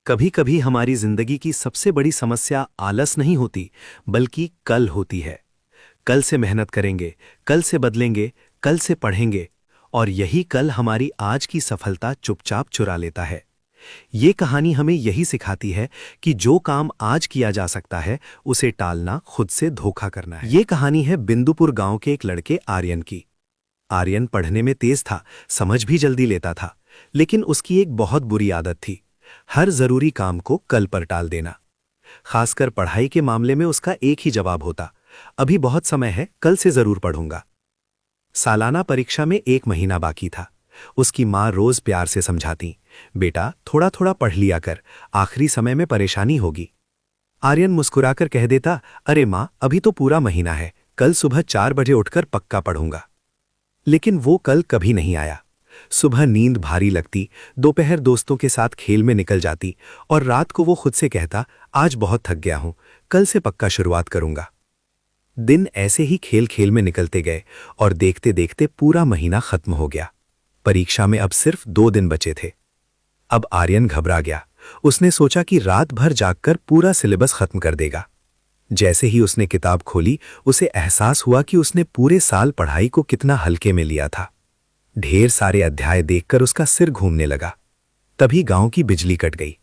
कभी कभी हमारी जिंदगी की सबसे बड़ी समस्या आलस नहीं होती, बल्कि कल होती है। कल से मेहनत करेंगे, कल से बदलेंगे, कल से पढ़ेंगे, और यही कल हमारी आज की सफलता चुपचाप चुरा लेता है। ये कहानी हमें यही सिखाती है कि जो काम आज किया जा सकता है, उसे टालना खुद से धोखा करना है। ये कहानी है बिंदुपुर गांव के एक लड़के आर्यन की। आर्यन पढ़ने में तेज था, समझ भी जल्दी लेता था, लेकिन उसकी एक बहुत बुरी आदत थी, हर जरूरी काम को कल पर टाल देना। खासकर पढ़ाई के मामले में उसका एक ही जवाब होता, अभी बहुत समय है, कल से जरूर पढ़ूंगा। सालाना परीक्षा में 1 महीना बाकी था। उसकी माँ रोज प्यार से समझाती, बेटा थोड़ा थोड़ा पढ़ लिया कर, आखिरी समय में परेशानी होगी। आर्यन मुस्कुराकर कह देता, अरे माँ, अभी तो पूरा महीना है, कल सुबह 4 बजे उठकर पक्का पढ़ूंगा। लेकिन वो कल कभी नहीं आया। सुबह नींद भारी लगती, दोपहर दोस्तों के साथ खेल में निकल जाती, और रात को वो खुद से कहता, आज बहुत थक गया हूं, कल से पक्का शुरुआत करूंगा। दिन ऐसे ही खेल खेल में निकलते गए, और देखते देखते पूरा महीना खत्म हो गया। परीक्षा में अब सिर्फ 2 दिन बचे थे। अब आर्यन घबरा गया। उसने सोचा कि रात भर जागकर पूरा सिलेबस खत्म कर देगा। जैसे ही उसने किताब खोली, उसे एहसास हुआ कि उसने पूरे साल पढ़ाई को कितना हल्के में लिया था। ढेर सारे अध्याय देखकर उसका सिर घूमने लगा। तभी गांव की बिजली कट गई।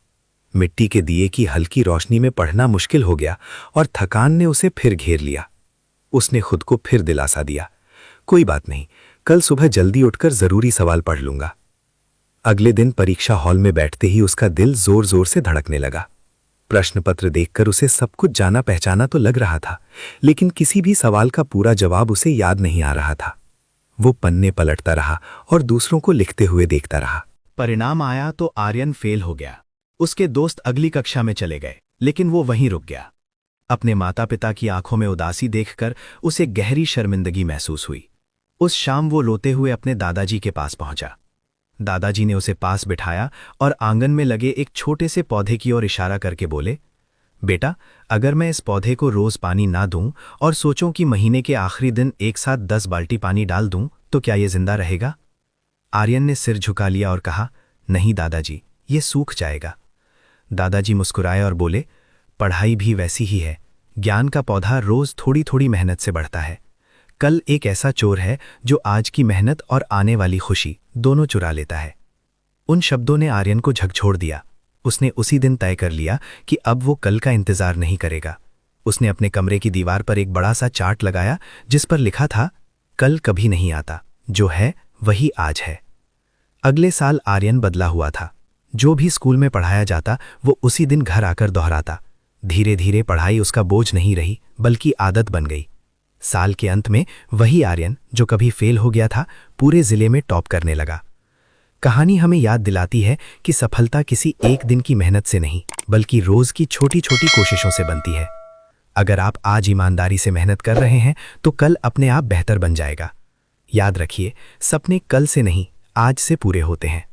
मिट्टी के दिए की हल्की रोशनी में पढ़ना मुश्किल हो गया, और थकान ने उसे फिर घेर लिया। उसने खुद को फिर दिलासा दिया, कोई बात नहीं, कल सुबह जल्दी उठकर जरूरी सवाल पढ़ लूंगा। अगले दिन परीक्षा हॉल में बैठते ही उसका दिल जोर जोर से धड़कने लगा। प्रश्न पत्र देखकर उसे सब कुछ जाना पहचाना तो लग रहा था, लेकिन किसी भी सवाल का पूरा जवाब उसे याद नहीं आ रहा था। वो पन्ने पलटता रहा और दूसरों को लिखते हुए देखता रहा। परिणाम आया तो आर्यन फेल हो गया। उसके दोस्त अगली कक्षा में चले गए, लेकिन वो वहीं रुक गया। अपने माता पिता की आंखों में उदासी देखकर उसे गहरी शर्मिंदगी महसूस हुई। उस शाम वो रोते हुए अपने दादाजी के पास पहुंचा। दादाजी ने उसे पास बिठाया और आंगन में लगे एक छोटे से पौधे की ओर इशारा करके बोले, बेटा, अगर मैं इस पौधे को रोज पानी ना दूं और सोचूं कि महीने के आखिरी दिन एक साथ 10 बाल्टी पानी डाल दूं, तो क्या ये जिंदा रहेगा? आर्यन ने सिर झुका लिया और कहा, नहीं दादाजी, ये सूख जाएगा। दादाजी मुस्कुराए और बोले, पढ़ाई भी वैसी ही है, ज्ञान का पौधा रोज थोड़ी थोड़ी मेहनत से बढ़ता है। कल एक ऐसा चोर है जो आज की मेहनत और आने वाली खुशी दोनों चुरा लेता है। उन शब्दों ने आर्यन को झकझोर दिया। उसने उसी दिन तय कर लिया कि अब वो कल का इंतजार नहीं करेगा। उसने अपने कमरे की दीवार पर एक बड़ा सा चार्ट लगाया, जिस पर लिखा था, कल कभी नहीं आता, जो है वही आज है। अगले साल आर्यन बदला हुआ था। जो भी स्कूल में पढ़ाया जाता वो उसी दिन घर आकर दोहराता। धीरे धीरे पढ़ाई उसका बोझ नहीं रही, बल्कि आदत बन गई। साल के अंत में वही आर्यन जो कभी फेल हो गया था, पूरे जिले में टॉप करने लगा। कहानी हमें याद दिलाती है कि सफलता किसी एक दिन की मेहनत से नहीं, बल्कि रोज की छोटी छोटी कोशिशों से बनती है। अगर आप आज ईमानदारी से मेहनत कर रहे हैं, तो कल अपने आप बेहतर बन जाएगा। याद रखिए, सपने कल से नहीं, आज से पूरे होते हैं।